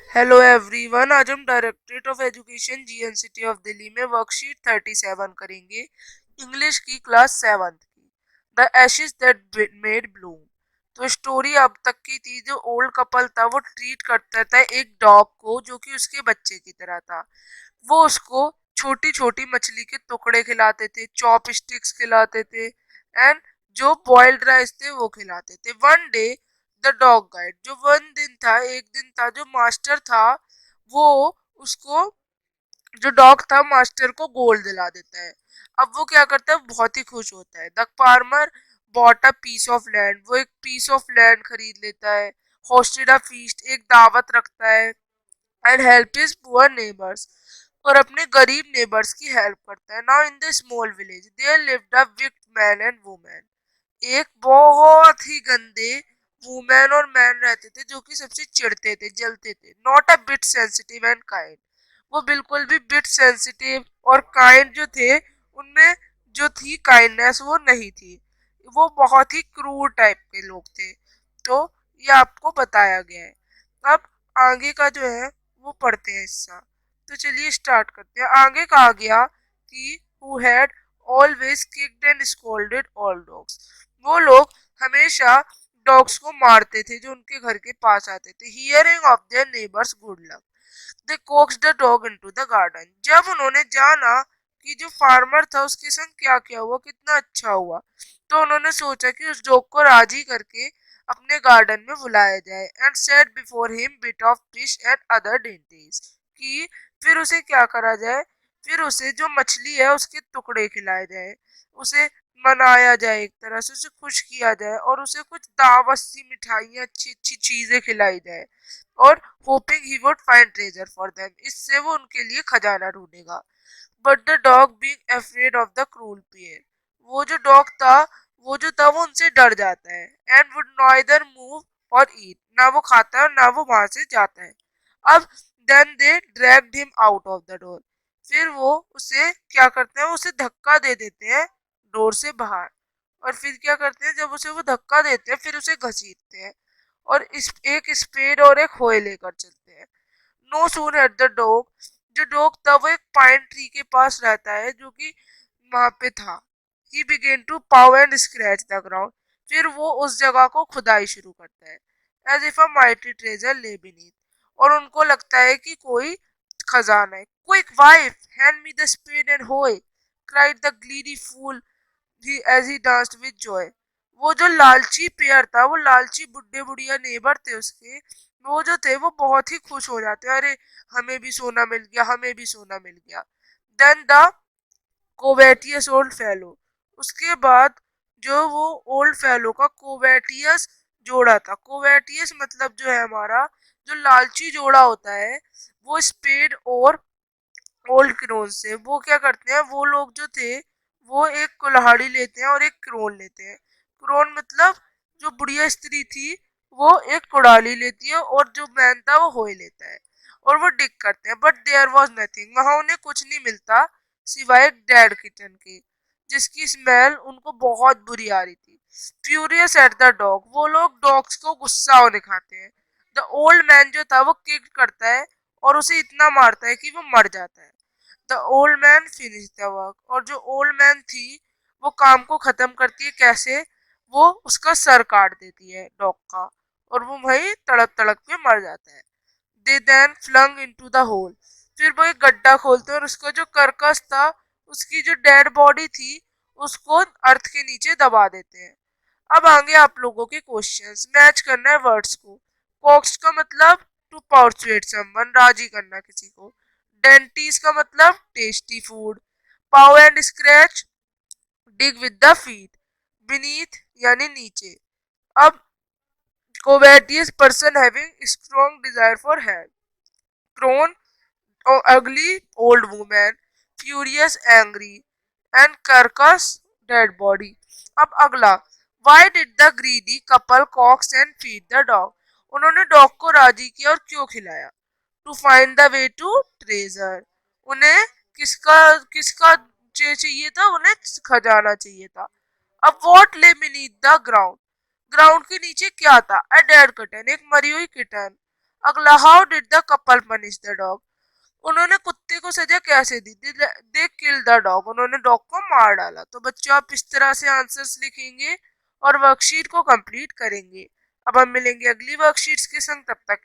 Hello everyone, आज हम directorate of education GNCT of Delhi में वर्कशीट 37 करेंगे, इंग्लिश की क्लास 7 की, the ashes that made Bloom. तो स्टोरी अब तक की थी, जो ओल्ड कपल था वो ट्रीट करता था एक डॉग को जो कि उसके बच्चे की तरह था। वो उसको छोटी छोटी मछली के टुकड़े खिलाते थे, चॉप स्टिक्स खिलाते थे एंड जो बॉइल्ड राइस थे वो खिलाते थे। One day the dog guide, जो वन दिन था, एक दिन था, जो मास्टर था वो उसको, जो डॉग था मास्टर को गोल्ड दिला देता है। अब वो क्या करता है, बहुत ही खुश होता है। The farmer bought a piece of land, वो एक पीस ऑफ लैंड खरीद लेता है। होस्टेड अ फीस्ट, एक दावत रखता है। And help his poor neighbours, और अपने गरीब नेबर्स की हेल्प करता है। Now in the small village there lived a wicked man and woman, एक बहुत ही गंदे वुमेन और मैन रहते थे जो कि सबसे चिढ़ते थे, जलते थे। Not a bit sensitive and kind, वो बिल्कुल भी बिट सेंसिटिव और काइंड जो थे उनमें जो थी काइंडनेस वो नहीं थी। वो बहुत ही क्रूर टाइप के लोग थे। तो ये आपको बताया गया है। अब आगे का जो है वो पढ़ते हैं हिस्सा। तो चलिए स्टार्ट करते हैं। आगे कहा गया कि who had always kicked and scolded all dogs, वो लोग हमेशा डॉग्स को मारते थे जो उनके घर के पास आते थे। Hearing of their neighbours good luck they Cokes the dog into the garden, जब उन्होंने जाना कि जो फार्मर था उसके संग क्या क्या हुआ, कितना अच्छा हुआ, तो उन्होंने सोचा कि उस डॉग को राजी करके अपने गार्डन में बुलाया जाए। And set before him bit of fish and other dainties, कि फिर उसे क्या करा जाए, फिर उसे जो मछली है उसके टुकड़े खिलाए जाए, उसे मनाया जाए, एक तरह से उसे खुश किया जाए और उसे कुछ दावत सी मिठाइयाँ, अच्छी अच्छी चीजें खिलाई जाए। और hoping he would find treasure for them, इससे वो उनके लिए खजाना ढूंढेगा। But the dog being afraid of the cruel pair, वो जो डॉग था, वो जो था वो उनसे डर जाता है। एंड वुड नॉइदर मूव और ईट, ना वो खाता है और ना वो वहां से जाता है। अब then they dragged him out of the door, फिर वो उसे क्या करते हैं, उसे धक्का दे देते हैं डोर से बाहर। और फिर क्या करते हैं, जब उसे वो धक्का देते हैं फिर उसे घसीटते हैं और इस एक स्पेड और एक होए लेकर चलते हैं। No soon at the dog, जो डॉग था वो एक पाइन ट्री के पास रहता है जो कि वहां पे था। He began to paw and scratch the ground, फिर वो उस जगह को खुदाई शुरू करता है। As if a mighty treasure lay beneath, और उनको लगता है कि कोई खजाना है। Quick wife hand me the spade and hoe, cried the greedy fool he as he danced with joy. वो जो लालची पेयर था, वो लालची बुड्ढे बुढ़िया नेबर थे उसके, वो जो थे वो बहुत ही खुश हो जाते, अरे हमें भी सोना मिल गया, हमें भी सोना मिल गया। देन द कोवेटियस ओल्ड फेलो, उसके बाद जो वो ओल्ड फेलो का कोवेटियस जोड़ा था, कोवेटियस मतलब जो है हमारा जो लालची जोड़ा होता है, वो स्पेड और ओल्ड क्रोन से वो क्या करते हैं, वो लोग जो थे वो एक कुल्हाड़ी लेते हैं और एक क्रोन लेते हैं। क्रोन मतलब जो बुढ़िया स्त्री थी वो एक कुड़ाली लेती है और जो मैन था वो होए लेता है और वो डिग करते हैं। बट देयर वॉज नथिंग, वहां उन्हें कुछ नहीं मिलता सिवाय डेड किचन के, जिसकी स्मेल उनको बहुत बुरी आ रही थी। फ्यूरियस एट द डॉग, वो लोग डॉग्स को गुस्सा होने खाते हैं। द ओल्ड मैन जो था वो किक करता है और उसे इतना मारता है कि वो मर जाता है। The old man finish the work, और जो ओल्ड मैन थी वो काम को खत्म करती है, कैसे, वो उसका सर काट देती है डॉग का और वो वही तड़प तड़प के मर जाता है। They then flung into the hole, फिर वो एक गड्ढा खोलते हैं और उसका जो कर्कश था, उसकी जो डेड बॉडी थी उसको अर्थ के नीचे दबा देते हैं। अब आगे आप लोगों के क्वेश्चंस, मैच करना है वर्ड्स को। कॉक्स का मतलब टू परसुएट समवन, राजी करना किसी को। डेंटिस का मतलब tasty food. Paw and scratch, dig with the feet. Beneath यानी नीचे। अब covetous person having strong desire for help. Crone ugly old woman, furious angry, and carcass dead body. अब अगला, why did the greedy couple coax and feed the dog, उन्होंने dog को राजी किया और क्यों खिलाया। To find the way to treasure, उन्हें किसका किसका चाहिए था, उन्हें खजाना चाहिए था। अब वॉट ले beneath द ग्राउंड, ग्राउंड के नीचे क्या था, अ डेड किटन, एक मरी हुई किटन। अगला, how did the couple punish the dog? उन्होंने कुत्ते को सजा कैसे दी? दे किल द डॉग, उन्होंने डॉग को मार डाला। तो बच्चों आप इस तरह से आंसर्स लिखेंगे और वर्कशीट को कंप्लीट करेंगे। अब हम मिलेंगे अगली वर्कशीट्स के संग, तब तक